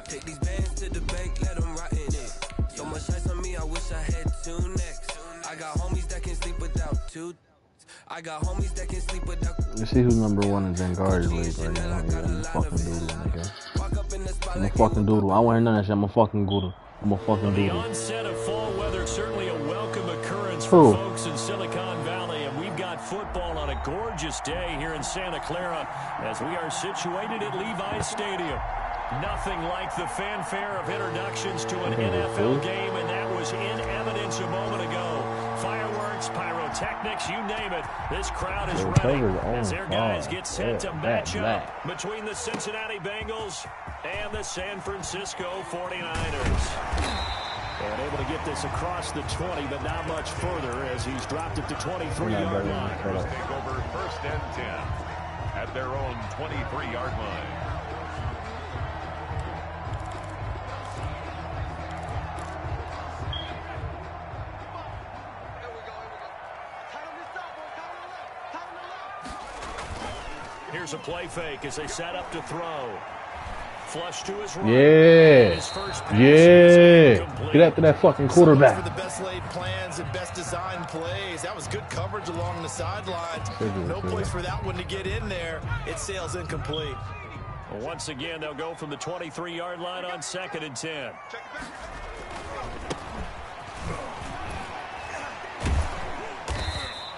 Take these bands to the bank, let them rot in it. So much ice on me, I wish I had two necks. I got homies that can sleep without two. I got homies that can sleep without. You see who's #1 in Vanguard's league right now? I'm a fucking doodle, nigga. I'm a fucking doodle. I don't want to hear none of that shit. I'm a fucking doodle. I'm a fucking doodle. The onset of fall weather, certainly a welcome occurrence for folks in Silicon Valley. And we've got football on a gorgeous day here in Santa Clara as we are situated at Levi's Stadium. Nothing like the fanfare of introductions to an NFL game, and that was in evidence a moment ago. Fireworks, pyrotechnics, you name it. This crowd is ready as their guys get set to match up between the Cincinnati Bengals and the San Francisco 49ers. And able to get this across the 20, but not much further as he's dropped it to 23-yard line. Take over 1st and 10 at their own 23-yard line. Here's a play fake as they set up to throw. Flush to his right. Yeah. Get after that fucking quarterback. For the best laid plans and best designed plays. That was good coverage along the sidelines. No place for that one to get in there. It sails incomplete. Well, once again, they'll go from the 23-yard line on 2nd and 10.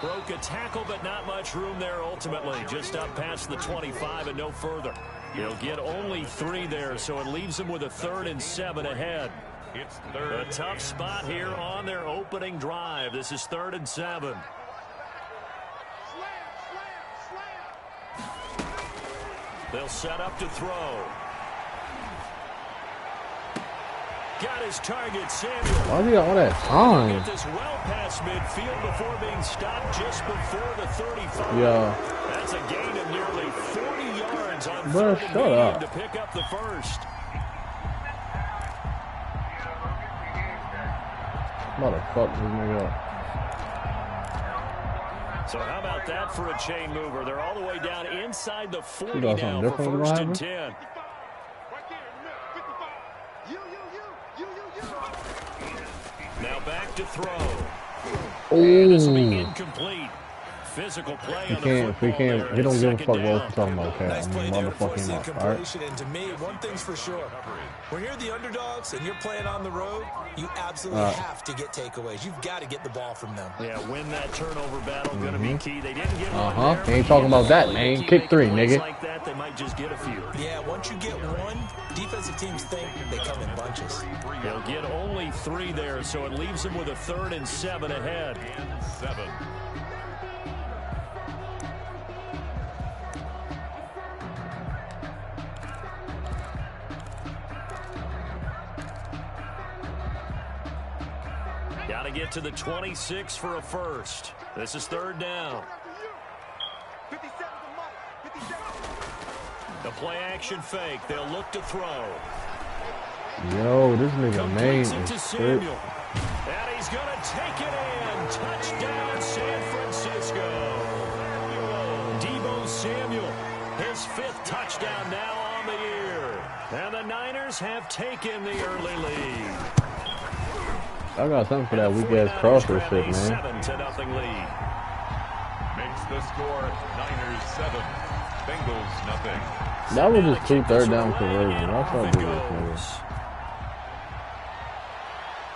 Broke a tackle, but not much room there ultimately. Just up past the 25 and no further. He'll get only 3 there, so it leaves him with a 3rd and 7 ahead. It's third. A tough spot here on their opening drive. This is 3rd and 7. They'll set up to throw. Got his target, Samuel. Why do you got all that time? Get this well past midfield before being stopped just before the 35. Yeah. That's a gain of nearly 40 yards on 3rd and medium to pick up the first. Motherfucker, this nigga up. So how about that for a chain mover? They're all the way down inside the 40 now for 1st and 10. Now back to throw. And this will be incomplete. Physical play on the football. He don't give a fuck what we're talking about, okay? Nice play there to force the incompletion. Right? And to me, one thing's for sure. When you're the underdogs and you're playing on the road, you absolutely have to get takeaways. You've got to get the ball from them. Yeah, win that turnover battle. Going to be key. They didn't get one there. They ain't talking about that, man. Kick 3, nigga. Like that, they might just get a few. Yeah, once you get one, defensive teams think they come in bunches. They'll get only 3 there, so it leaves them with a 3rd and 7 ahead. 7. Got to get to the 26 for a first. This is 3rd down. The play action fake. They'll look to throw. Yo, this nigga main is Samuel. And he's going to take it in. Touchdown, San Francisco. Deebo Samuel, his 5th touchdown now on the year. And the Niners have taken the early lead. I got something for that weak-ass crosser shit, man. 7-0 lead. Makes the score Niners 7, Bengals nothing. That was just 2 3rd down conversions. That's how good this nigga.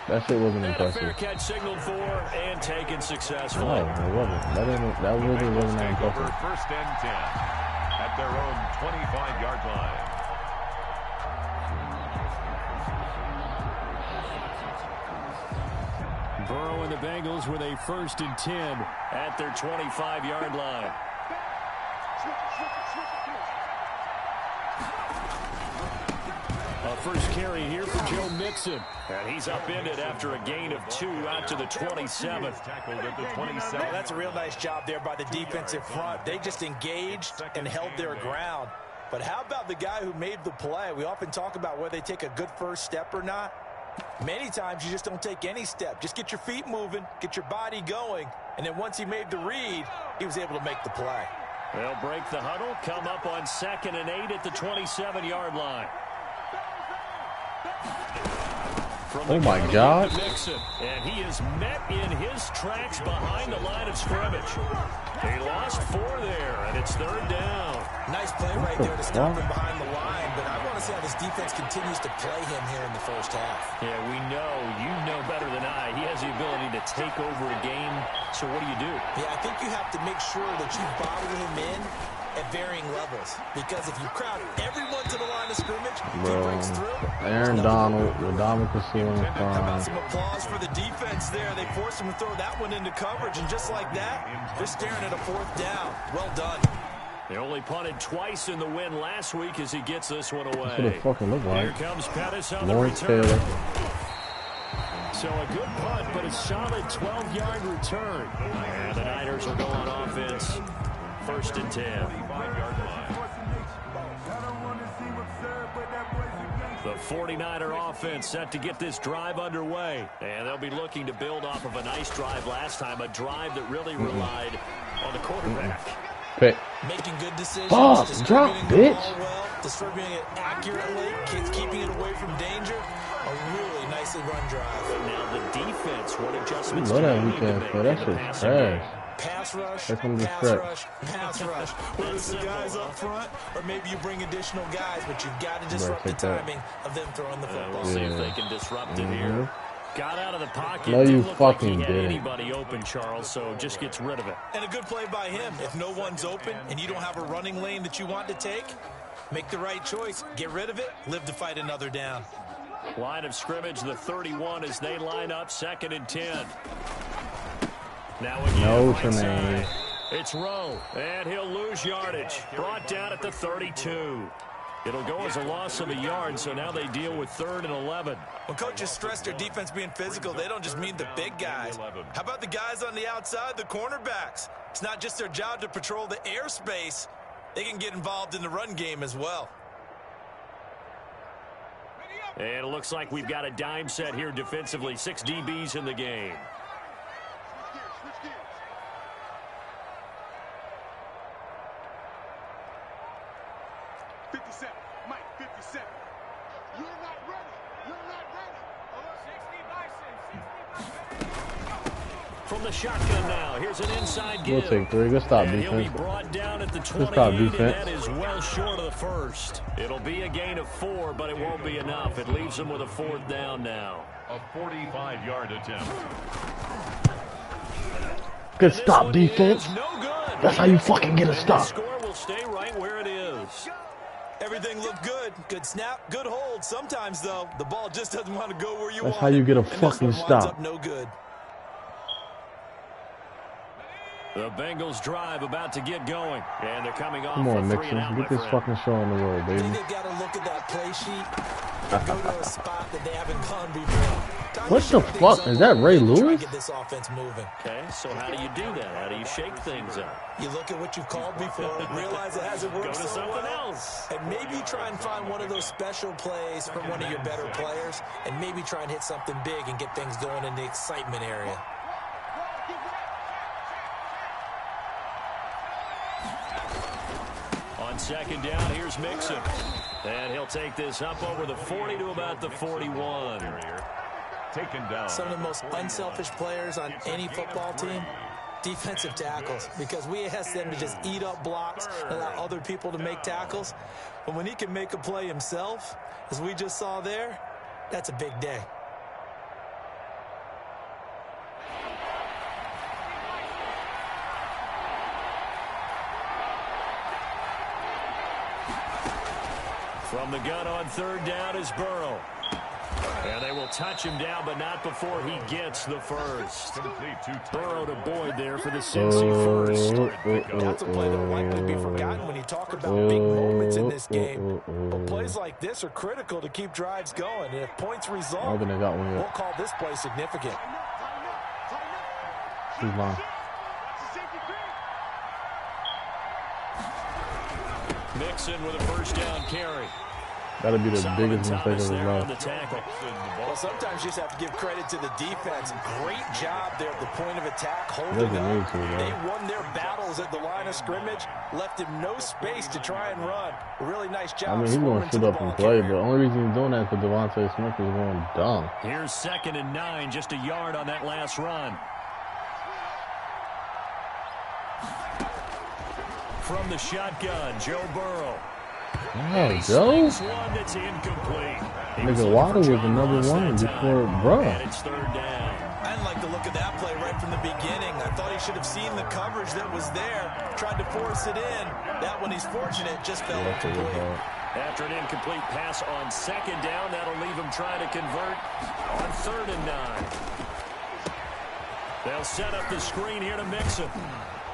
That shit wasn't impressive. Fair catch signaled for and taken successfully. No, it wasn't. That really wasn't that impressive. 1st and 10 at their own 25-yard line. Burrow and the Bengals with a 1st and 10 at their 25-yard line. A first carry here for Joe Mixon. And he's upended after a gain of 2 out to the 27. Tackled at the 27. That's a real nice job there by the defensive front. They just engaged and held their ground. But how about the guy who made the play? We often talk about whether they take a good first step or not. Many times you just don't take any step. Just get your feet moving, get your body going, and then once he made the read, he was able to make the play. They'll break the huddle, come up on 2nd and 8 at the 27-yard line. Oh my God. And he is met in his tracks behind the line of scrimmage. They lost 4 there, and it's 3rd down. Nice play right there to stop him behind the line, but I want to see how this defense continues to play him here in the first half. Yeah, we know. You know better than I. He has the ability to take over a game, so what do you do? Yeah, I think you have to make sure that you bottle him in at varying levels, because if you crowd everyone to the line of scrimmage, he breaks through. Aaron Donald, Dominic Casino. How about some applause for the defense there? They forced him to throw that one into coverage, and just like that, they're staring at a 4th down. Well done. They only punted twice in the win last week as he gets this one away. That's what it fucking look like. Here comes Pettis on the Lawrence return. Taylor. So a good punt, but a solid 12-yard return. And the Niners will go on offense. 1st and 10. The 49er offense set to get this drive underway. And they'll be looking to build off of a nice drive last time, a drive that really relied on the quarterback. Pick. Making good decisions. Drop, bitch. Well, distributing it accurately, keeping it away from danger. A really nicely run drive. But now the defense, what adjustments Love do that they need to weekend, make bro. in That the shit's passing game? trash. Pass rush, Here comes the pass stretch. rush, pass rush. Whether it's the guys up front or maybe you bring additional guys, but you've got to disrupt the take that. timing of them throwing the football. We'll see if they can disrupt it here. Got out of the pocket. No, you Didn't look like he fucking had didn't. anybody open, Charles, so just gets rid of it. And a good play by him. If no one's open and you don't have a running lane that you want to take, make the right choice. Get rid of it. Live to fight another down. Line of scrimmage, the 31 as they line up, 2nd and 10. Now again, No right Tremaine. side. It's Rowe, and he'll lose yardage. Brought down at the 32. It'll go as a loss of a yard, so now they deal with 3rd and 11. When coaches stress their defense being physical, they don't just mean the big guys. How about the guys on the outside, the cornerbacks? It's not just their job to patrol the airspace. They can get involved in the run game as well. And it looks like we've got a dime set here defensively. 6 DBs in the game. From the shotgun now, here's an inside give. We'll take 3. Good stop, And he'll be defense. brought down at the Good 28, stop, and defense. that is well short of the first. It'll be a gain of 4, but it won't be enough. It leaves them with a 4th down now. A 45-yard attempt. Good stop, defense. No good. That's how you fucking get a And the stop. score will stay right where it is. Everything looked good. Good snap, good hold. Sometimes, though, the ball just doesn't want to go where you That's want how you it. get a And this fucking one winds stop. up no good. The Bengals drive about to get going. And they're coming off Come on, a 3 Mixon. and out, Get my this friend. fucking show on the road, I baby. think they've got to look at that play sheet and go to a spot that they haven't gone before. Time What to the shake things fuck? up Is a that little Ray bit and try Lewis? and get this offense moving. Okay, so how do you do that? How do you shake things up? You look at what you've called before, realize it hasn't worked Go to so something well, else. and maybe try and find one of those special plays from one of your better players, and maybe try and hit something big and get things going in the excitement area. On 2nd down, here's Mixon. And he'll take this up over the 40 to about the 41. Taken down. Some of the most unselfish players on any football team, defensive tackles, because we ask them to just eat up blocks and allow other people to make tackles. But when he can make a play himself, as we just saw there, that's a big day. From the gun on 3rd down is Burrow. And they will touch him down, but not before he gets the first. Burrow to Boyd there for the Cincy first. That's a play that will likely be forgotten when you talk about big moments in this game. But plays like this are critical to keep drives going. And if points result, I think I got one we'll yet. call this play significant. Who's mine? Mixon with a 1st down carry. That'll be the biggest mistake of his life. Well, sometimes you just have to give credit to the defense. Great job there at the point of attack, holding up. They won their battles at the line of scrimmage, left him no space to try and run. A really nice job. I mean, he's going to shoot up and play, but the only reason he's doing that is because Devontae Smith is going dumb. Here's 2nd and 9, just a yard on that last run. From the shotgun, Joe Burrow. Oh, Joe? One that's incomplete. Nigga, Waddle was another one before, bro. And it's 3rd down. I didn't like the look of that play right from the beginning. I thought he should have seen the coverage that was there, tried to force it in. That one, he's fortunate, just fell incomplete. After an incomplete pass on 2nd down, that'll leave him trying to convert on 3rd and 9. They'll set up the screen here to Mixon.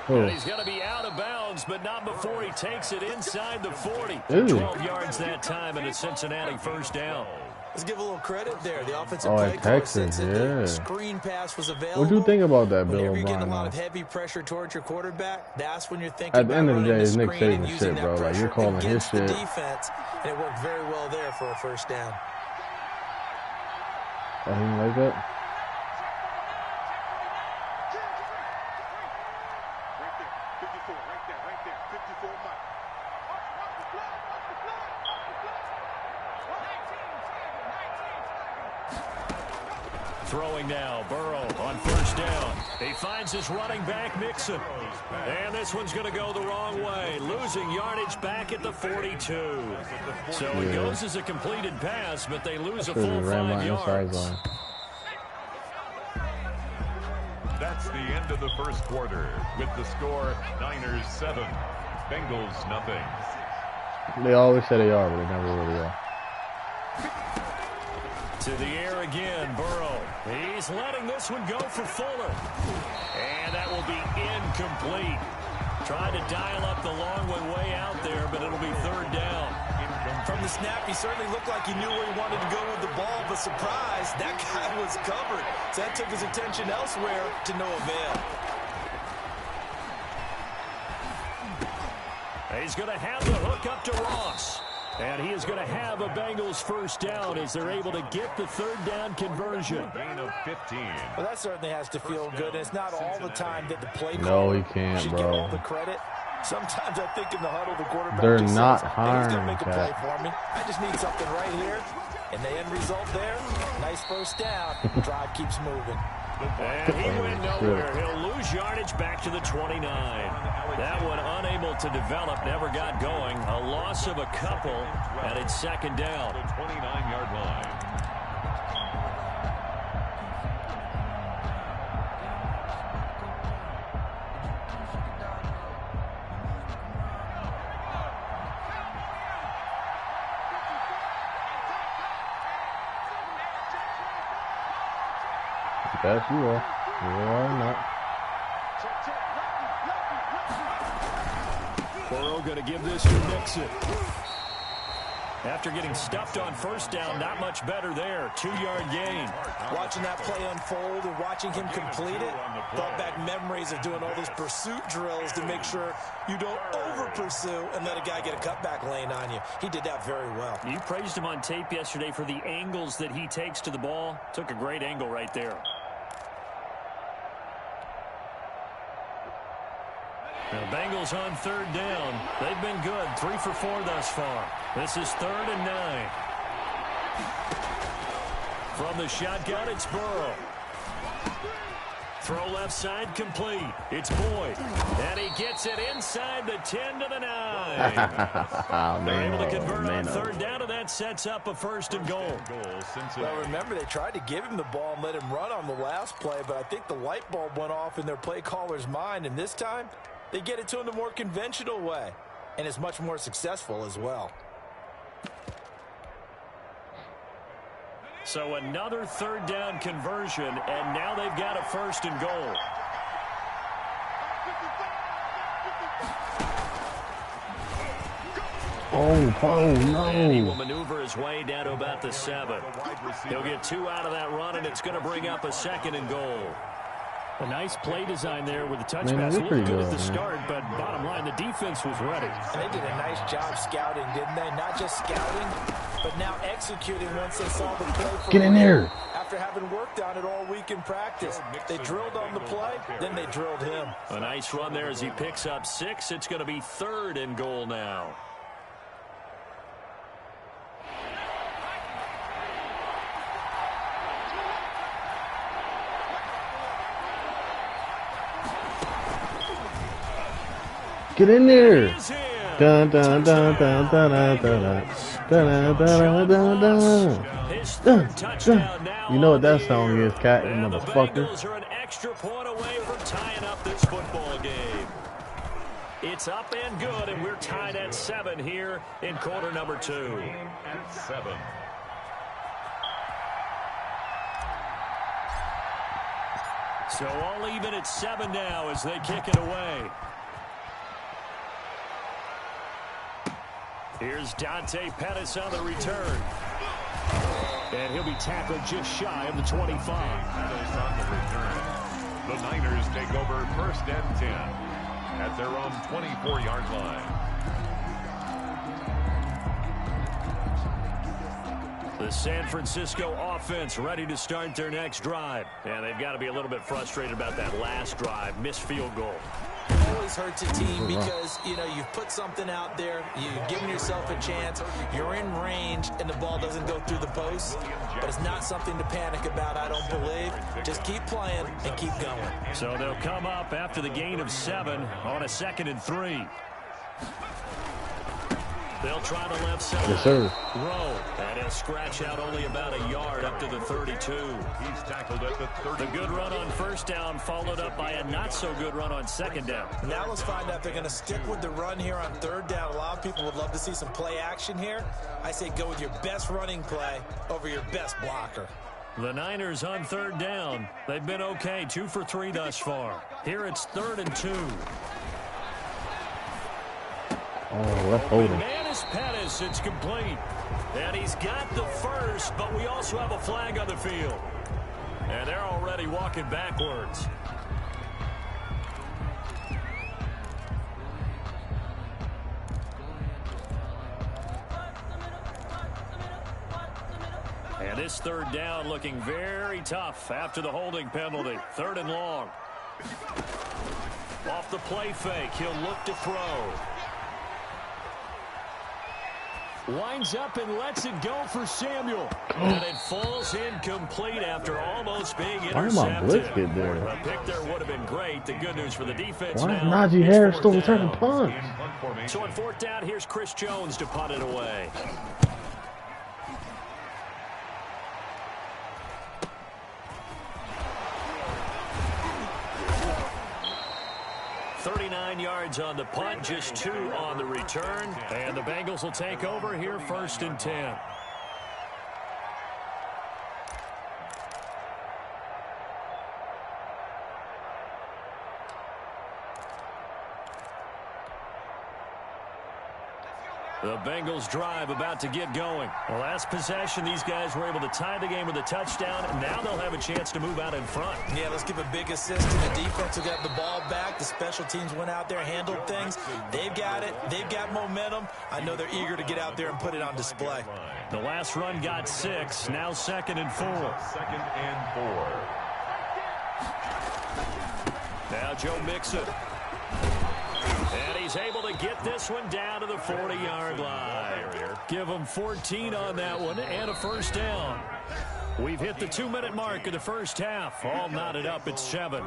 And he's going to be out of bounds, but not before he takes it inside the 40. 12 yards that time, and a Cincinnati 1st down. Let's give a little credit there. The offensive play Texas, yeah. Screen pass was available. What do you think about that, Bill Whenever O'Brien? you're getting a lot of heavy pressure towards your quarterback, that's when you're thinking at the end of the day, it's Nick Saban shit, bro. Like, you're calling his shit. Defense, and it worked very well there for a 1st down. Oh, he didn't like that? Throwing now, Burrow on 1st down. He finds his running back, Mixon. And this one's going to go the wrong way, losing yardage back at the 42. So it goes as a completed pass, but they lose a full 5 yards. That's the end of the 1st quarter with the score Niners 7, Bengals nothing. They always say they are, but they never really are. To the air again, Burrow. He's letting this one go for Fuller. And that will be incomplete. Tried to dial up the long way out there, but it'll be 3rd down. From the snap, he certainly looked like he knew where he wanted to go with the ball, but surprise, that guy was covered. So that took his attention elsewhere to no avail. He's going to have the hook up to Ross. And he is going to have a Bengals 1st down as they're able to get the 3rd down conversion. Gain of 15. Well, that certainly has to feel good. It's not all the time that the play no, he can't, should bro. get all the credit. Sometimes I think in the huddle, the quarterback they're just not says, hiring he's going to make a play that. for me. I just need something right here. And the end result there, nice 1st down. Drive keeps moving. And he went nowhere. He'll lose yardage back to the 29. That one unable to develop, never got going. A loss of a couple, and it's 2nd down. The 29-yard line. Yes, you are. You are not. Burrow going to give this to Mixon. After getting stuffed on 1st down, not much better there. 2-yard gain. Watching that play unfold and watching him complete it, brought back memories of doing all those pursuit drills to make sure you don't over-pursue and let a guy get a cutback lane on you. He did that very well. You praised him on tape yesterday for the angles that he takes to the ball. Took a great angle right there. The Bengals on 3rd down. They've been good. 3 for 4 thus far. This is 3rd and 9. From the shotgun, it's Burrow. Throw left side complete. It's Boyd. And he gets it inside the 10 to the 9. They're able to convert on 3rd down, and that sets up a 1st and goal. Well, remember, they tried to give him the ball and let him run on the last play, but I think the light bulb went off in their play caller's mind, and this time, they get it to him the more conventional way, and it's much more successful as well. So another 3rd down conversion, and now they've got a 1st and goal. Oh, no. And he will maneuver his way down to about the 7. He'll get 2 out of that run, and it's going to bring up a 2nd and goal. A nice play design there with the touch pass. Looked good at the start, but bottom line, the defense was ready. And they did a nice job scouting, didn't they? Not just scouting, but now executing once they saw the play. Get in there. After having worked on it all week in practice, they drilled on the play, then they drilled him. A nice run there as he picks up 6. It's going to be 3rd and goal now. Get in there. Dun dun dun dun dun dun dun dun dun dun dun. You know what that song is, Cat, you motherfucker. The Bengals are an extra point away from tying up this football game. It's up and good, and we're tied at 7 here in quarter number 2. At 7. So all even at 7 now as they kick it away. Here's Dante Pettis on the return. And he'll be tackled just shy of the 25. Pettis on the return. The Niners take over 1st and 10 at their own 24-yard line. The San Francisco offense ready to start their next drive. And they've got to be a little bit frustrated about that last drive. Missed field goal. Always hurts a team because, you know, you've put something out there, you've given yourself a chance, you're in range, and the ball doesn't go through the post. But it's not something to panic about, I don't believe. Just keep playing and keep going. So they'll come up after the gain of 7 on a 2nd and 3. They'll try the left side. Yes, sir. Rowe. And he'll scratch out only about a yard up to the 32. He's tackled at the 30. The good run on 1st down followed up by a not-so-good run on 2nd down. Now let's find out if they're going to stick with the run here on 3rd down. A lot of people would love to see some play action here. I say go with your best running play over your best blocker. The Niners on 3rd down. They've been okay, 2 for 3 thus far. Here it's 3rd and 2. Oh, that's holding. Man is Pettis. It's complete. And he's got the 1st, but we also have a flag on the field. And they're already walking backwards. And this 3rd down looking very tough after the holding penalty. 3rd and long. Off the play fake, he'll look to throw. Winds up and lets it go for Samuel. And it falls incomplete after almost being intercepted. Why did my blitz get there? A pick there would have been great. The good news for the defense Why is now, Najee Harris still returning punts? So on 4th down, here's Chris Jones to punt it away. Yards on the punt, just 2 on the return, and the Bengals will take over here 1st and 10. The Bengals drive about to get going. The last possession, these guys were able to tie the game with a touchdown. Now they'll have a chance to move out in front. Yeah, let's give a big assist to the defense who got the ball back. The special teams went out there, handled things. They've got it. They've got momentum. I know they're eager to get out there and put it on display. The last run got 6. Now 2nd and 4. 2nd and 4. Now Joe Mixon. And he's able to get this one down to the 40-yard line. Give him 14 on that one and a 1st down. We've hit the 2-minute mark of the 1st half. All knotted up at 7.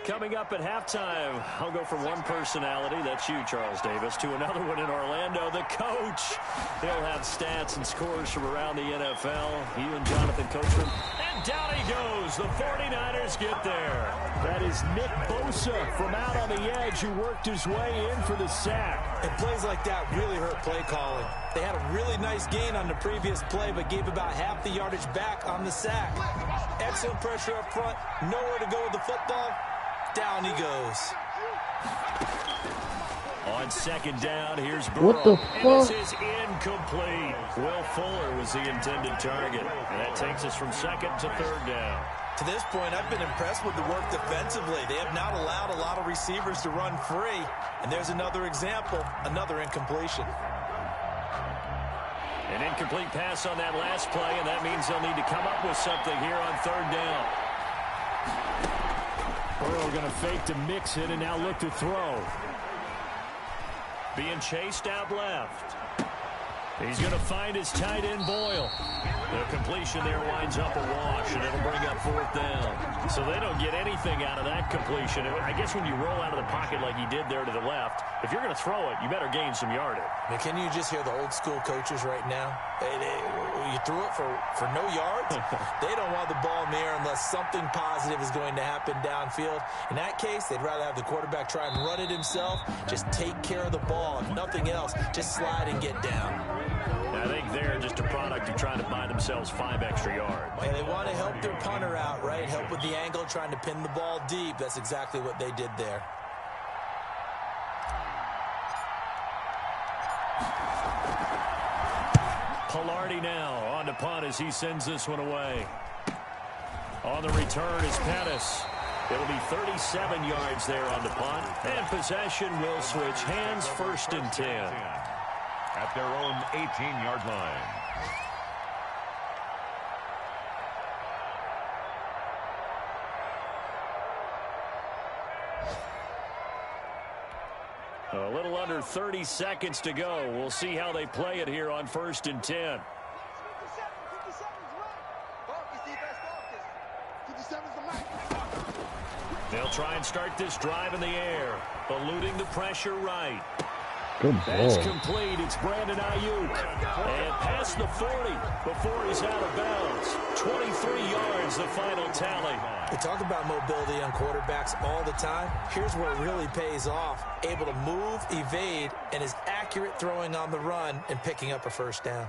Coming up at halftime, I'll go from one personality, that's you, Charles Davis, to another one in Orlando, the coach. He'll have stats and scores from around the NFL. You and Jonathan Coachman. And down he goes. The 49ers get there. That is Nick Bosa from out on the edge who worked his way in for the sack. And plays like that really hurt play calling. They had a really nice gain on the previous play, but gave about half the yardage back on the sack. Excellent pressure up front. Nowhere to go with the football. Down he goes. On 2nd down, here's Burrow. What the fuck? And this is incomplete. Will Fuller was the intended target. And that takes us from 2nd to 3rd down. To this point, I've been impressed with the work defensively. They have not allowed a lot of receivers to run free. And there's another example, another incompletion. An incomplete pass on that last play, and that means they'll need to come up with something here on third down. Burrow going to fake to mix it and now look to throw. Being chased out left. He's going to find his tight end, Boyle. The completion there winds up a wash, and it'll bring up fourth down. So they don't get anything out of that completion. I guess when you roll out of the pocket like he did there to the left, if you're going to throw it, you better gain some yardage. Now, can you just hear the old school coaches right now? You threw it for no yards? They don't want the ball in the air unless something positive is going to happen downfield. In that case, they'd rather have the quarterback try and run it himself. Just take care of the ball. If nothing else, just slide and get down. I think they're just a product of trying to buy themselves 5 extra yards. And they want to help their punter out, right? Help with the angle, trying to pin the ball deep. That's exactly what they did there. Palardy now on to punt as he sends this one away. On the return is Pettis. It'll be 37 yards there on the punt. And possession will switch hands, first and 10. At their own 18-yard line. A little under 30 seconds to go. We'll see how they play it here on first and 10. They'll try and start this drive in the air, eluding the pressure right. Good ball. That's complete. It's Brandon Ayuk. And past the 40 before he's out of bounds. 23 yards, the final tally. We talk about mobility on quarterbacks all the time. Here's where it really pays off. Able to move, evade, and is accurate throwing on the run and picking up a first down.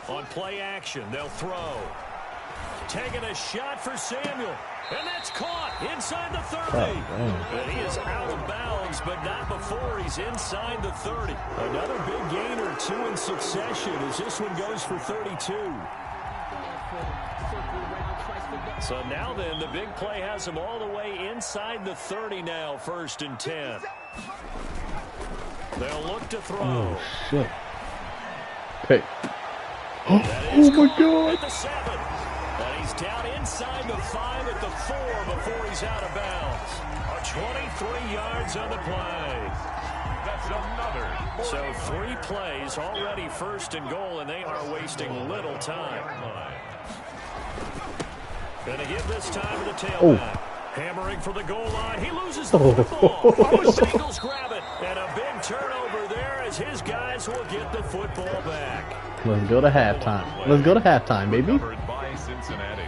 On play action, they'll throw. Taking a shot for Samuel. And that's caught inside the 30. And he is out of bounds, but not before he's inside the 30. Another big gain or 2 in succession as this one goes for 32. So now then, the big play has him all the way inside the 30 now, first and 10. They'll look to throw. Oh, shit. Pick. Oh, my God. At the 7. And he's down inside the 5 at the 4 before he's out of bounds. 23 yards on the play. That's another. So 3 plays already first and goal, and they are wasting little time. Gonna give this time to the tailback. Hammering for the goal line. He loses the football. The Bengals grab it. And a big turnover there as his guys will get the football back. Let's go to halftime. Let's go to halftime, baby. By Cincinnati.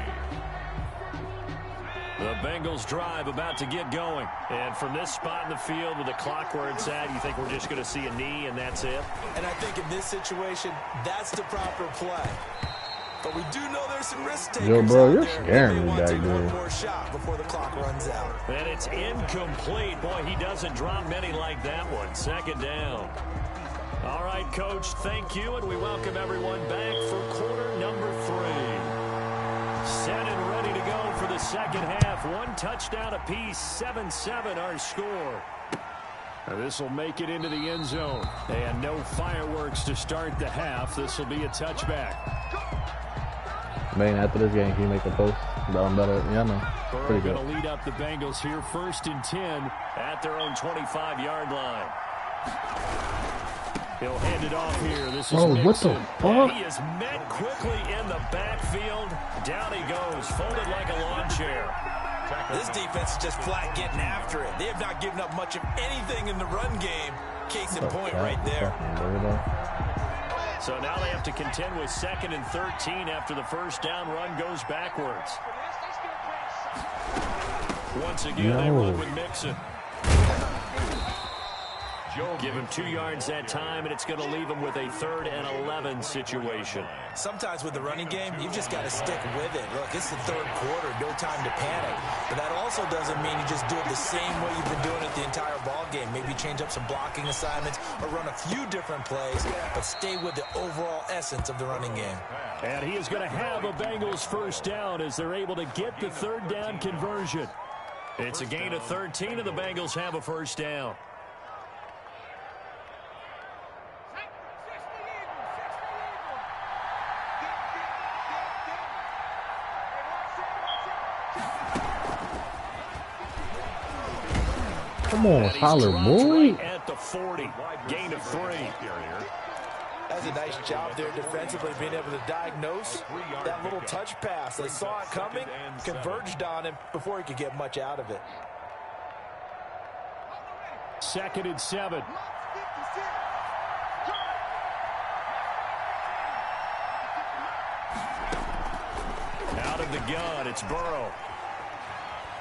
The Bengals drive about to get going. And from this spot in the field with the clock where it's at, you think we're just going to see a knee and that's it? And I think in this situation, that's the proper play. But we do know there's some risk takers. Yo, bro, you're out there. scaring me They back want to take there. one more shot before the clock runs out. And it's incomplete. Boy, he doesn't drop many like that one. Second down. All right, Coach, thank you, and we welcome everyone back for quarter number 3. Set and ready to go for the second half. 1 touchdown apiece, 7-7 our score. This will make it into the end zone. And no fireworks to start the half. This will be a touchback. Man, after this game, can you make a post? I'm better. Yeah, no. Burrow going to lead up the Bengals here, first and 10 at their own 25-yard line. He'll hand it off here. This is Mixon. What the fuck? He is met quickly in the backfield. Down he goes, folded like a lawn chair. This defense is just flat getting after it. They have not given up much of anything in the run game. Case in point right there. So now they have to contend with 2nd and 13 after the first down run goes backwards. Once again, they run with Mixon. Give him 2 yards that time, and it's going to leave him with a 3rd and 11 situation. Sometimes with the running game, you've just got to stick with it. Look, it's the 3rd quarter, no time to panic. But that also doesn't mean you just do it the same way you've been doing it the entire ball game. Maybe change up some blocking assignments or run a few different plays, but stay with the overall essence of the running game. And he is going to have a Bengals first down as they're able to get the 3rd down conversion. It's a gain of 13, and the Bengals have a first down. Come on, Tyler Boyd. At the 40, gain of 3. That's a nice job there defensively, being able to diagnose that little touch pass. They saw it coming, converged on him before he could get much out of it. 2nd and 7. Out of the gun, it's Burrow.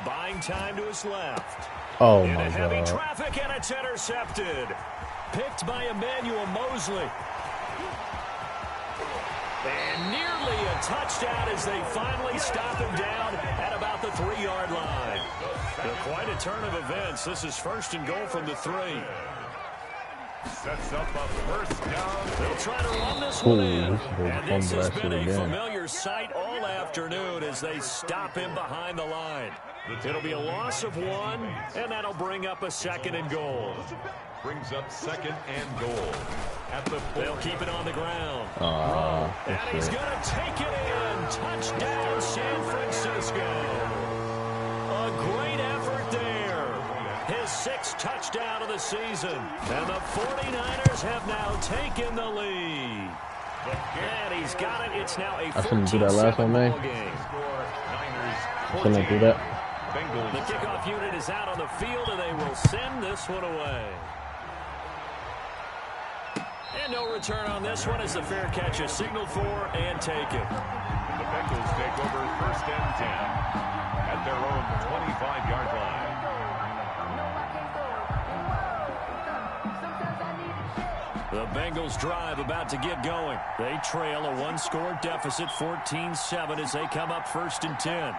Buying time to his left. Oh, in my a heavy God. traffic, and it's intercepted. Picked by Emmanuel Mosley. And nearly a touchdown as they finally stop him down at about the 3-yard line. Quite a turn of events. This is 1st and goal from the 3. Sets up a first down. They'll try to run this one in. This is a And this fumble has that been shit a again. familiar sight all afternoon as they stop him behind the line. It'll be a loss of 1, and that'll bring up a 2nd and goal. Brings up 2nd and goal. At the They'll keep it on the ground. And That's he's it. going to take it in. Touchdown, San Francisco. A great effort there. His 6th touchdown of the season. And the 49ers have now taken the lead. And he's got it. It's now a 14-7 I shouldn't do that last one, man. ball game. Shouldn't I do that? The kickoff unit is out on the field, and they will send this one away. And no return on this one as the fair catch is signaled for and taken. The Bengals take over 1st and 10 at their own 25-yard line. The Bengals drive about to get going. They trail a 1-score deficit, 14-7 as they come up 1st and 10.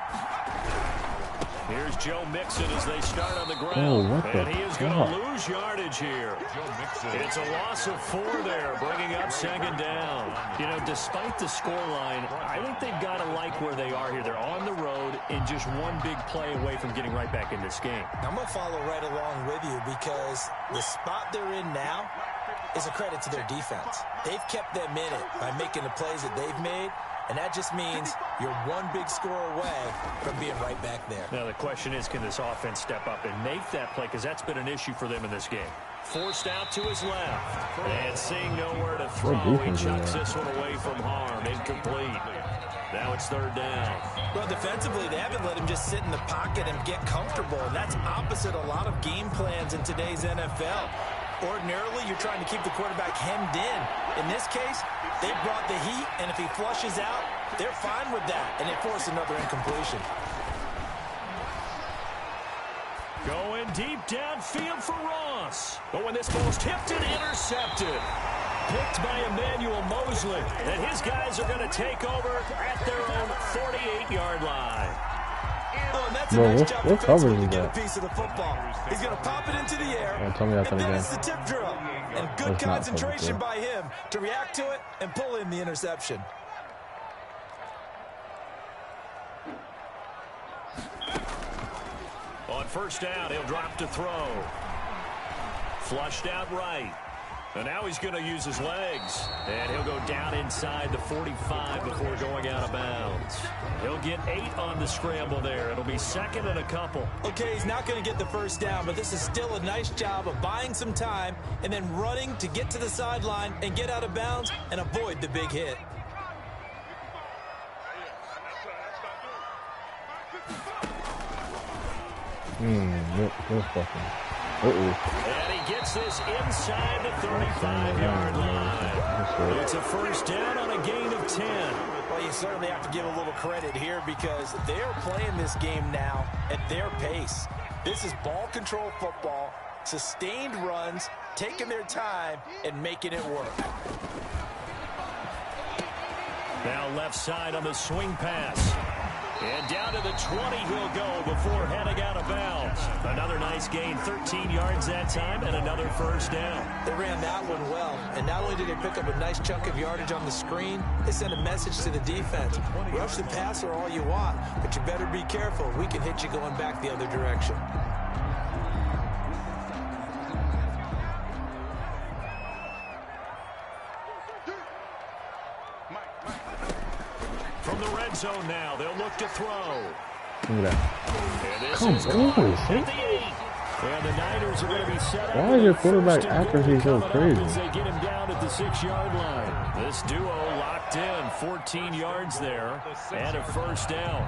Here's Joe Mixon as they start on the ground. Oh, what the and he is going fuck? to lose yardage here. Joe Mixon. It's a loss of 4 there, bringing up 2nd down. You know, despite the scoreline, I think they've got to like where they are here. They're on the road and just one big play away from getting right back in this game. I'm going to follow right along with you because the spot they're in now is a credit to their defense. They've kept them in it by making the plays that they've made, and that just means you're one big score away from being right back there. Now, the question is, can this offense step up and make that play? Because that's been an issue for them in this game. Forced out to his left. And seeing nowhere to throw, he chucks this one away from harm. Incomplete. Now it's 3rd down. Well, defensively, they haven't let him just sit in the pocket and get comfortable, and that's opposite a lot of game plans in today's NFL. Ordinarily, you're trying to keep the quarterback hemmed in. In this case, they brought the heat, and if he flushes out, they're fine with that, and they force another incompletion. Going deep downfield for Ross. But when this ball's tipped and intercepted. Picked by Emmanuel Mosley. And his guys are going to take over at their own 48-yard line. Oh, and that's a nice job what cover defensively is to get that? a piece of the football. He's going to pop it into the air, Tell me that's and not then a it's the tip drill. And good That's not concentration cover by him to react to it and pull in the interception. On 1st down, he'll drop to throw. Flushed out right. And now he's going to use his legs. And he'll go down inside the 45 before going out of bounds. He'll get 8 on the scramble there. It'll be 2nd and a couple. Okay, he's not going to get the first down, but this is still a nice job of buying some time and then running to get to the sideline and get out of bounds and avoid the big hit. And he gets this inside the 35-yard line. It's a first down on a gain of 10. Well, you certainly have to give a little credit here because they're playing this game now at their pace. This is ball control football, sustained runs, taking their time and making it work. Now left side on the swing pass. And down to the 20 he'll go before heading out of bounds. Another nice gain, 13 yards that time, and another first down. They ran that one well, and not only did they pick up a nice chunk of yardage on the screen, they sent a message to the defense. Rush the passer all you want, but you better be careful. We can hit you going back the other direction. From the red zone now, they'll look to throw. Look at that. And this Come is on, caught see? at the 8. And the Niners are going to be set up. Why is your quarterback accuracy so crazy? As they get him down at the 6-yard line. This duo locked in, 14 yards there, and a first down.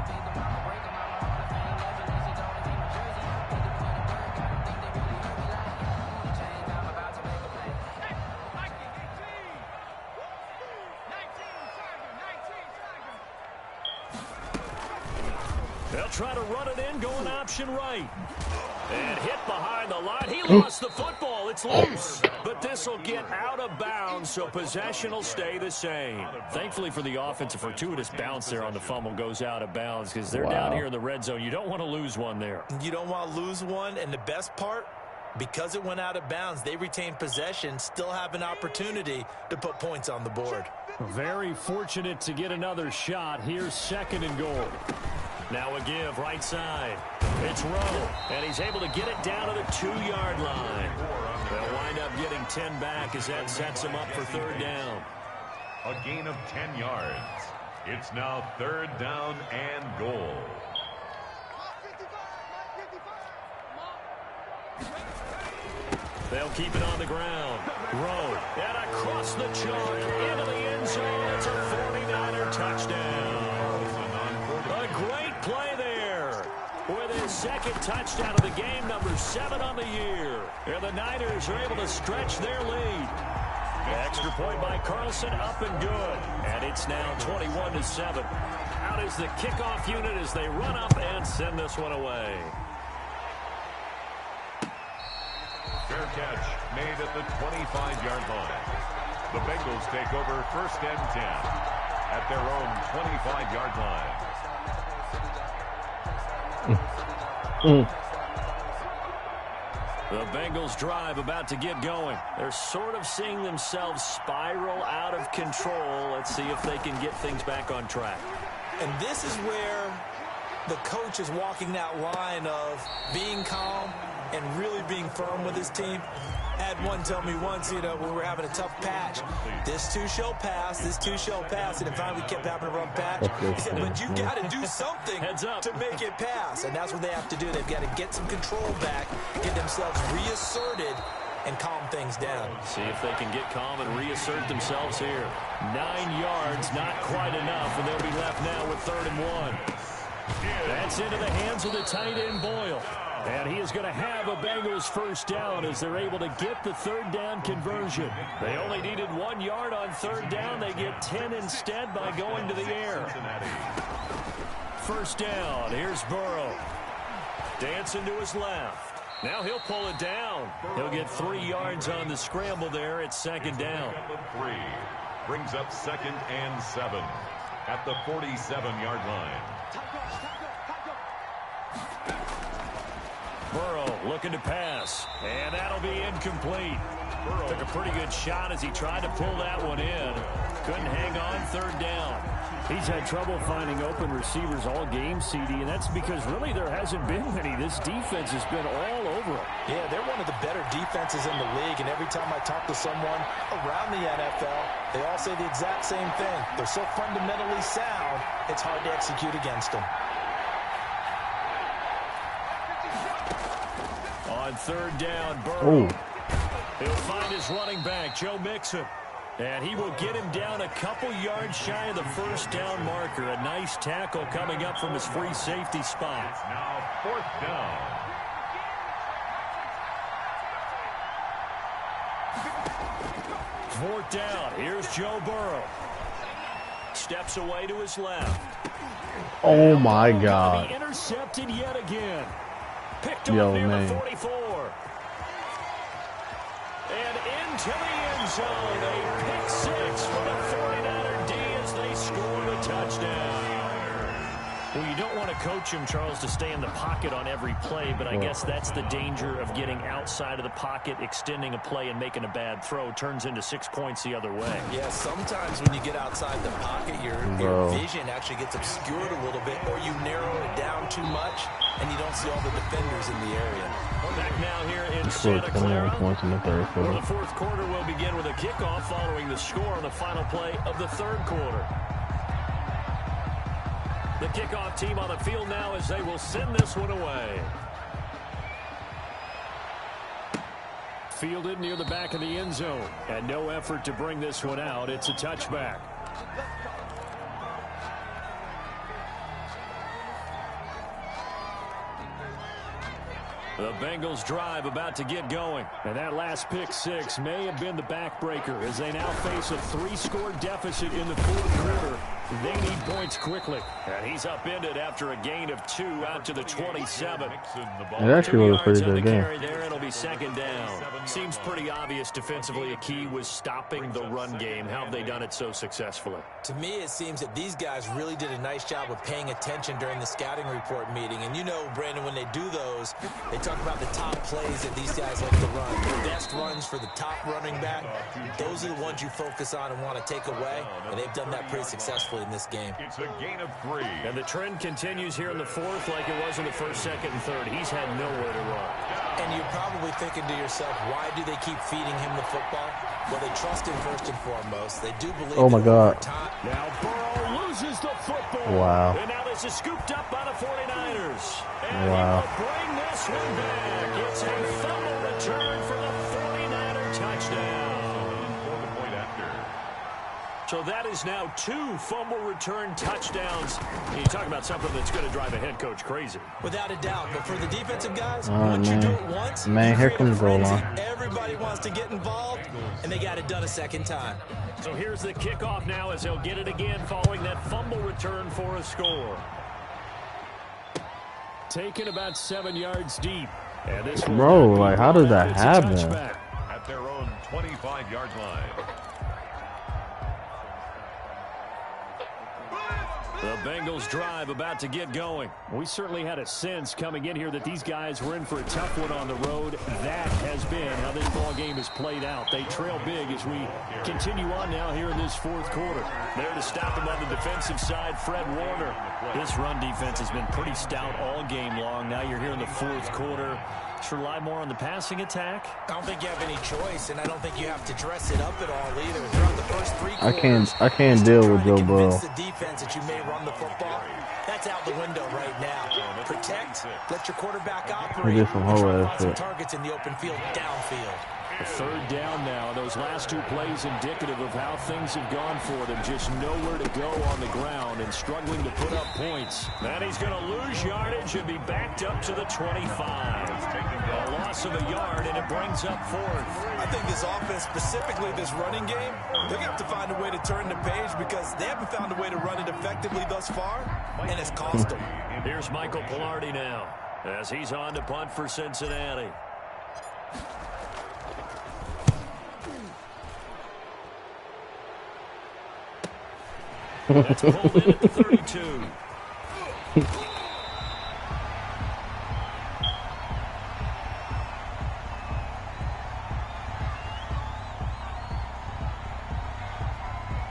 They'll try to run it in, going option right. And hit behind the line. He lost the football. It's loose. But this will get out of bounds, so possession will stay the same. Thankfully for the offense, a fortuitous bounce there on the fumble goes out of bounds because they're down here in the red zone. You don't want to lose one there. You don't want to lose one, and the best part, because it went out of bounds, they retain possession, still have an opportunity to put points on the board. Very fortunate to get another shot. Here's 2nd and goal. Now a give, right side. It's Rowe, and he's able to get it down to the 2-yard line. They'll wind up getting 10 back as that sets them up for 3rd down. A gain of 10 yards. It's now 3rd down and goal. They'll keep it on the ground. Rowe, and across the chalk, into the end zone. It's a 49er touchdown. A great play there with his 2nd touchdown of the game, number 7 on the year. And the Niners are able to stretch their lead. The extra point by Carlson, up and good. And it's now 21-7. Out is the kickoff unit as they run up and send this one away. Fair catch made at the 25-yard line. The Bengals take over 1st and 10 at their own 25-yard line. The Bengals drive about to get going. They're sort of seeing themselves spiral out of control. Let's see if they can get things back on track. And this is where the coach is walking that line of being calm and really being firm with his team. I had one tell me once, when we were having a tough patch, this too shall pass, this too shall pass, and finally we kept having a rough patch. He said, but you got to do something to make it pass, and that's what they have to do. They've got to get some control back, get themselves reasserted, and calm things down. See if they can get calm and reassert themselves here. 9 yards, not quite enough, and they'll be left now with 3rd and 1. That's into the hands of the tight end, Boyle. And he is going to have a Bengals first down as they're able to get the 3rd down conversion. They only needed 1 yard on 3rd down. They get 10 instead by going to the air. First down. Here's Burrow. Dancing to his left. Now he'll pull it down. He'll get 3 yards on the scramble there. It's 2nd down. 3 brings up 2nd and 7 at the 47-yard line. Burrow looking to pass, and that'll be incomplete. Burrow took a pretty good shot as he tried to pull that one in. Couldn't hang on, 3rd down. He's had trouble finding open receivers all game, CD, and that's because really there hasn't been many. This defense has been all over him. Yeah, they're one of the better defenses in the league, and every time I talk to someone around the NFL, they all say the exact same thing. They're so fundamentally sound, it's hard to execute against them. On 3rd down, Burrow. He'll find his running back, Joe Mixon. And he will get him down a couple yards shy of the first down marker. A nice tackle coming up from his free safety spot. It's now 4th down. Fourth down. Here's Joe Burrow. Steps away to his left. Oh my God. Intercepted yet again. Picked Yo, off near man. the 44. And into the end zone. A pick 6 for the 49er D as they score a touchdown. Well, you don't want to coach him, Charles, to stay in the pocket on every play, but I guess that's the danger of getting outside of the pocket, extending a play, and making a bad throw. Turns into 6 points the other way. Yeah, sometimes when you get outside the pocket, your vision actually gets obscured a little bit, or you narrow it down too much, and you don't see all the defenders in the area. Back now here in Santa Clara, points in the third where quarter. the fourth quarter will begin with a kickoff following the score on the final play of the third quarter. The kickoff team on the field now as they will send this one away. Fielded near the back of the end zone. And no effort to bring this one out. It's a touchback. The Bengals drive about to get going. And that last pick six may have been the backbreaker as they now face a 3-score deficit in the fourth quarter. They need points quickly. And he's upended after a gain of 2 out to the 27. It actually was a pretty good game. There, it'll be second down. Seems pretty obvious defensively. A key was stopping the run game. How have they done it so successfully? To me, it seems that these guys really did a nice job of paying attention during the scouting report meeting. And you know, Brandon, when they do those, they talk about the top plays that these guys like to run. The best runs for the top running back, those are the ones you focus on and want to take away. And they've done that pretty successfully in this game. It's a gain of 3. And the trend continues here in the fourth like it was in the first, second, and third. He's had nowhere to run. And you're probably thinking to yourself, why do they keep feeding him the football? Well, they trust him first and foremost. They do believe. Oh my God! Now Burrow loses the football. Wow! And now this is scooped up by the 49ers. And wow! he will bring this one back. It's a fumble return for the 49er touchdown. So that is now 2 fumble return touchdowns. You talk about something that's going to drive a head coach crazy. Without a doubt. But for the defensive guys, once you do it once, here comes goal line. Everybody wants to get involved, and they got it done a second time. So here's the kickoff now as they'll get it again following that fumble return for a score. Taken about 7 yards deep. And this bro, like, how did that happen? At their own 25-yard line. The Bengals drive about to get going. We certainly had a sense coming in here that these guys were in for a tough one on the road. That has been how this ball game has played out. They trail big as we continue on now here in this fourth quarter. There to stop them on the defensive side, Fred Warner. This run defense has been pretty stout all game long. Now you're here in the fourth quarter. Should rely more on the passing attack. I don't think you have any choice, and I don't think you have to dress it up at all either. Throughout the first 3 quarters, I can't deal with Joe Burrow. The defense that you may run the football, that's out the window right now. Protect, let your quarterback operate, He did some whole ass some shit. targets in the open field, downfield. A third down now. Those last 2 plays indicative of how things have gone for them. Just nowhere to go on the ground and struggling to put up points. Then he's going to lose yardage and be backed up to the 25. A loss of a yard, and it brings up 4th. I think this offense, specifically this running game, they're going to have to find a way to turn the page because they haven't found a way to run it effectively thus far, and it's cost them. Here's Michael Pilardi now as he's on to punt for Cincinnati. That's pulled in at the 32.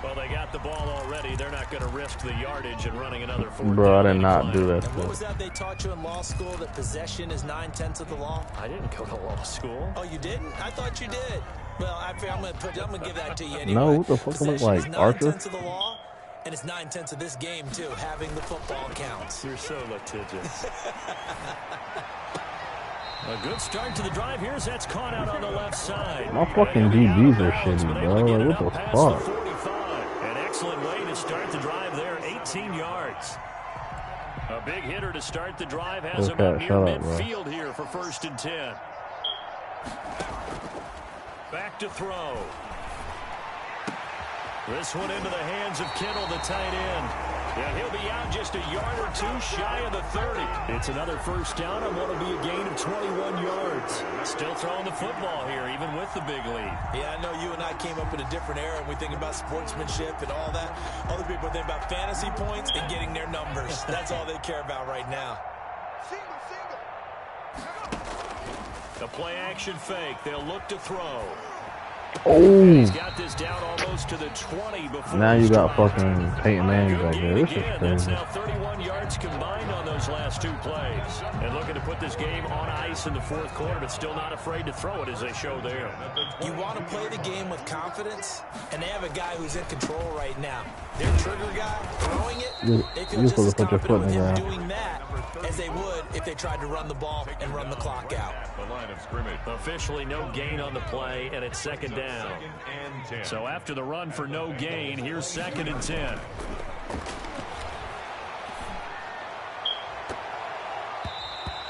Well, they got the ball already. They're not going to risk the yardage and running another 4th. Bro, I did not do that. What was that they taught you in law school, that possession is 9/10 of the law? I didn't go to law school. Oh, you didn't? I thought you did. Well, I'm going to give that to you anyway. No, what the fuck am I like, Arthur? 9/10 of the law, and it's 9/10 of this game, too. Having the football counts. You're so litigious. A good start to the drive here as that's caught out on the left side. My fucking DBs are shitty, bro. Like, what the fuck? An excellent way to start the drive there, 18 yards. A big hitter to start the drive has about near midfield here for 1st and 10. Back to throw. This one into the hands of Kittle, the tight end. Yeah, he'll be out just a yard or 2 shy of the 30. It's another first down and what will be a gain of 21 yards. Still throwing the football here, even with the big lead. Yeah, I know you and I came up in a different era, and we think about sportsmanship and all that. Other people think about fantasy points and getting their numbers. That's all they care about right now. A play-action fake. They'll look to throw. Oh! He's got this down almost to the 20 before. Now you got fucking Peyton Manning back there. This is That's crazy. now 31 yards combined on those last 2 plays. And looking to put this game on ice in the fourth quarter, but still not afraid to throw it as they show there. You want to play the game with confidence, and they have a guy who's in control right now. Their trigger guy throwing it, they feel just as confident with him doing that as they would if they tried to run the ball and run the clock out. The line of scrimmage. Officially no gain on the play, and it's second down. Second and 10. So after the run for no gain, here's second and 10.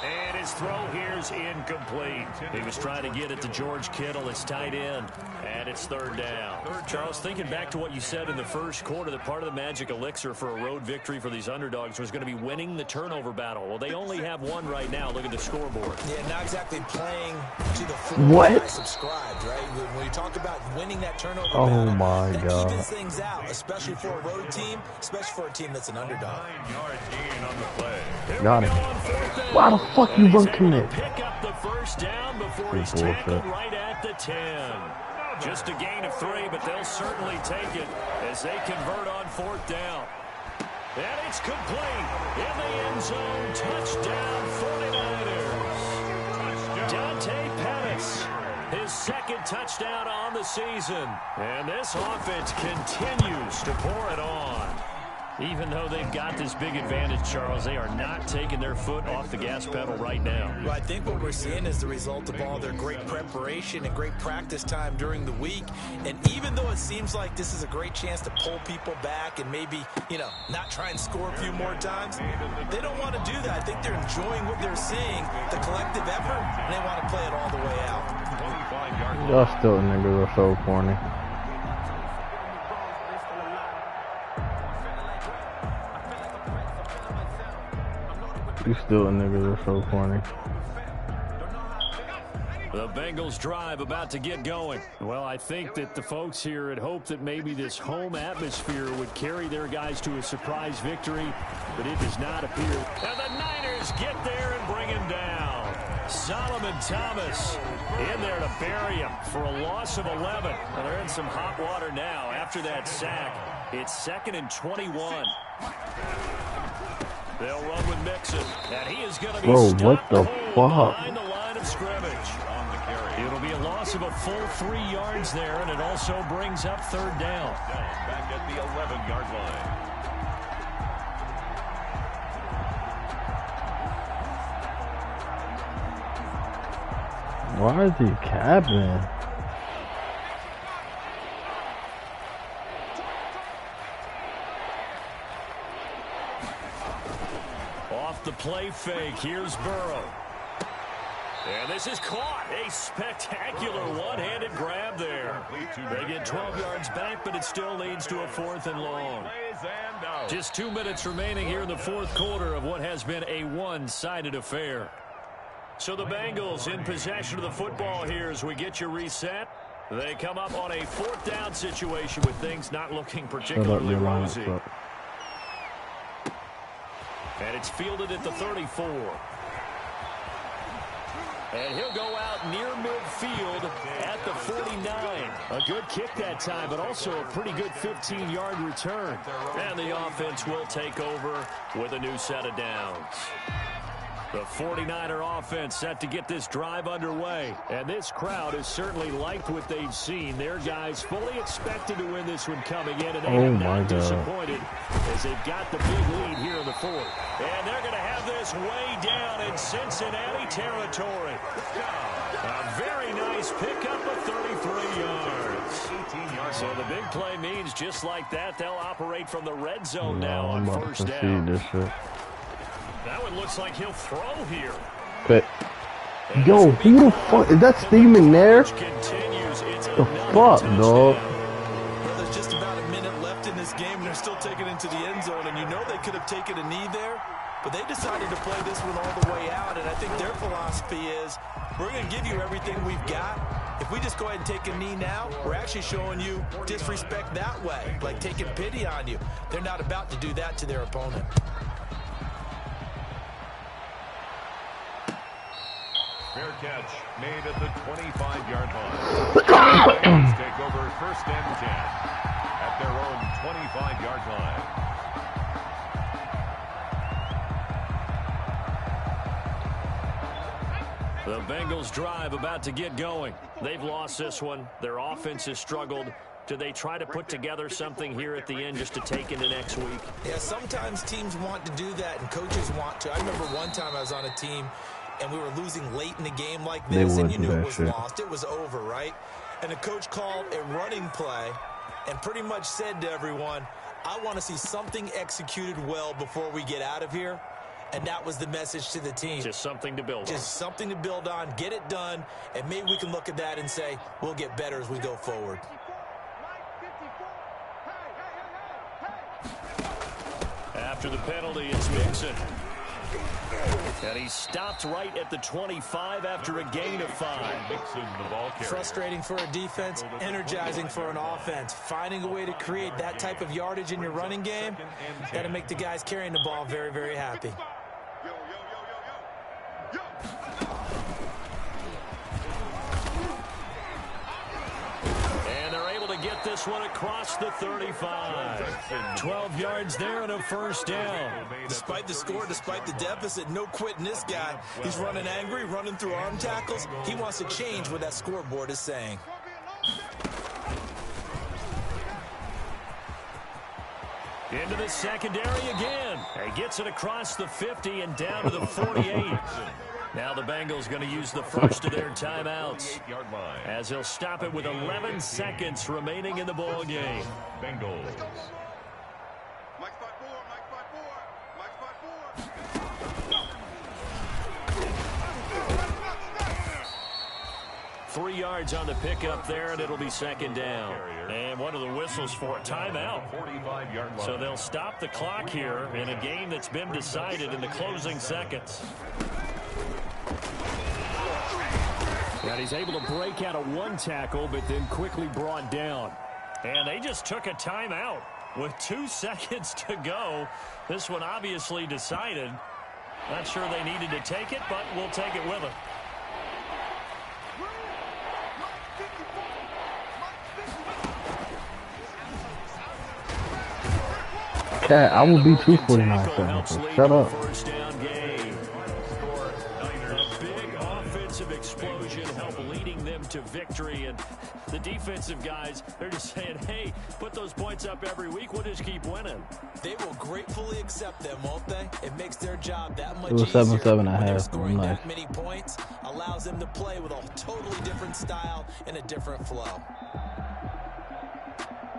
And his throw here's incomplete. He was trying to get it to George Kittle, his tight end, and it's third down. Charles, thinking back to what you said in the first quarter, that part of the magic elixir for a road victory for these underdogs was going to be winning the turnover battle. Well, they only have one right now. Look at the scoreboard. Yeah, not exactly playing to the full. What? I subscribed, right? When you talk about winning that turnover Oh battle, my that God. evens things out, especially for a road team, especially for a team that's an underdog. 9-yard gain on the play. Got it. Why the fuck you run commit? Pick up the first down before he's Good tackled bullshit. right at the 10. Just a gain of 3, but they'll certainly take it as they convert on fourth down. And it's complete in the end zone. Touchdown 49ers. Dante Pettis, his second touchdown on the season. And this offense continues to pour it on. Even though they've got this big advantage, Charles, they are not taking their foot off the gas pedal right now. Well, I think what we're seeing is the result of all their great preparation and great practice time during the week. And even though it seems like this is a great chance to pull people back and maybe, not try and score a few more times, they don't want to do that. I think they're enjoying what they're seeing, the collective effort, and they want to play it all the way out. 25-yard line. Y'all still niggas are so corny. You still niggas are so corny. The Bengals drive about to get going. Well, I think that the folks here had hoped that maybe this home atmosphere would carry their guys to a surprise victory, but it does not appear. And the Niners get there and bring him down. Solomon Thomas in there to bury him for a loss of 11. Well, they're in some hot water now after that sack. It's 2nd and 21. They'll run with Mixon, and he is going to be Bro, what stopped the cold fuck? behind the line of scrimmage. It'll be a loss of a full 3 yards there, and it also brings up third down. Back at the 11-yard line. Why is he capping? Off the play fake, here's Burrow. And this is caught. A spectacular one-handed grab there. They get 12 yards back, but it still leads to a 4th and long. Just 2 minutes remaining here in the fourth quarter of what has been a one-sided affair. So the Bengals in possession of the football here as we get you reset. They come up on a 4th down situation with things not looking particularly rosy. And it's fielded at the 34. And he'll go out near midfield at the 49. A good kick that time, but also a pretty good 15-yard return. And the offense will take over with a new set of downs. The 49er offense set to get this drive underway. And this crowd has certainly liked what they've seen. Their guys fully expected to win this one coming in, and they have not disappointed as they've got the big lead here in the fourth. And they're going to have this way down in Cincinnati territory. A very nice pickup of 33 yards. So the big play means just like that, they'll operate from the red zone now on first down. This shit. That one looks like he'll throw here. But, yo, who the fuck? Is that Steve McNair? The fuck, dog? Well, there's just about a minute left in this game, and they're still taking it into the end zone. And you know they could have taken a knee there, but they decided to play this one all the way out. And I think their philosophy is, we're going to give you everything we've got. If we just go ahead and take a knee now, we're actually showing you disrespect that way, like taking pity on you. They're not about to do that to their opponent. Fair catch made at the 25-yard line. Take over 1st and 10 at their own 25-yard line. The Bengals drive about to get going. They've lost this one. Their offense has struggled. do they try to put together something here at the end just to take into next week? Yeah, sometimes teams want to do that and coaches want to. I remember one time I was on a team and we were losing late in the game like this, and you knew it was lost. It was over, right? And the coach called a running play and pretty much said to everyone, I want to see something executed well before we get out of here. And that was the message to the team. Just something to build on. Just something to build on, get it done, and maybe we can look at that and say, we'll get better as we go forward. After the penalty, it's Mixon. And he stopped right at the 25 after a gain of 5. Frustrating for a defense, energizing for an offense. Finding a way to create that type of yardage in your running game, got to make the guys carrying the ball very, very happy. Get this one across the 35. 12 yards there and a first down. Despite the score, despite the deficit, no quitting this guy. He's running angry, running through arm tackles. He wants to change what that scoreboard is saying. Into the secondary again. He gets it across the 50 and down to the 48. Now the Bengals going to use the first of their timeouts as he'll stop it with 11 seconds remaining in the ball game. Bengals. 3 yards on the pickup there, and it'll be second down. And one of the whistles for a timeout. So they'll stop the clock here in a game that's been decided in the closing seconds. And he's able to break out of one tackle, but then quickly brought down. And they just took a timeout with 2 seconds to go. This one obviously decided. Not sure they needed to take it, but we'll take it with them. Cat, I will be 249 seconds. Shut up. First down game. A big offensive explosion helped leading them to victory, and the defensive guys, they're just saying, hey, put those points up every week, we'll just keep winning. They will gratefully accept them, won't they? It makes their job that much easier. It was 7-7 and a half. Scoring nice. that many points allows them to play with a totally different style and a different flow.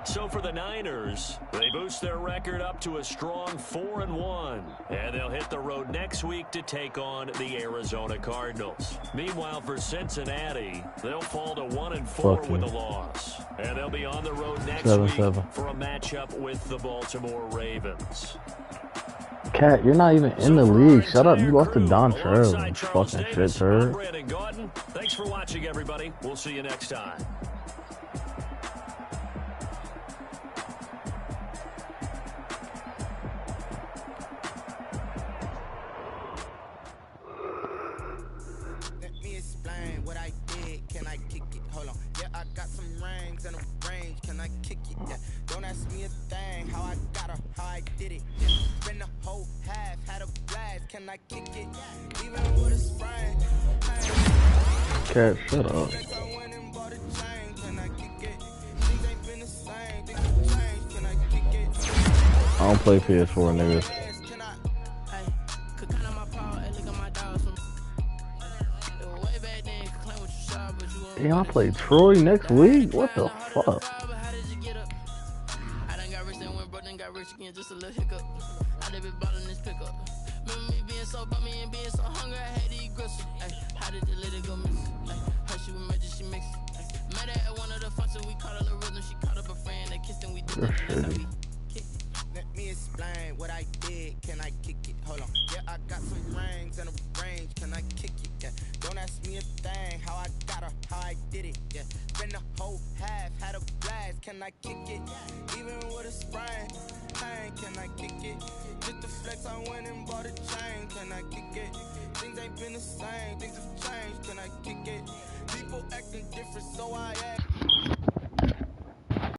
So for the Niners, they boost their record up to a strong 4-1. And they'll hit the road next week to take on the Arizona Cardinals. Meanwhile, for Cincinnati, they'll fall to 1-4 with a loss. And they'll be on the road next week for a matchup with the Baltimore Ravens. Cat, you're not even in the league. Shut up. You lost to Don Trail. Fucking shit, turd. Thanks for watching, everybody. We'll see you next time. Can I kick it? Even with a sprain. Cat, shut up. I don't play PS4, niggas. Damn, I play Troy next week? What the fuck? Just a little hiccup. I did be bottling this pickup. Remember me being so about me and being so hungry, I had to eat gristle. How did the lady go miss? Her she was magic, she mixed. Met her at one of the functions, we caught her rhythm. She caught up a friend, they kissed and we did that. Let me explain what I did. Can I kick it? Hold on. Yeah, I got some rings and a range. Can I kick it? Yeah. Don't ask me a thing. How I got her, how I did it. Yeah. Spend the whole half, had a blast. Can I kick it? Even with a sprain. Can I kick it? Just the flex, I went and bought a chain. Can I kick it? Things ain't been the same. Things have changed. Can I kick it? People acting different, so I act.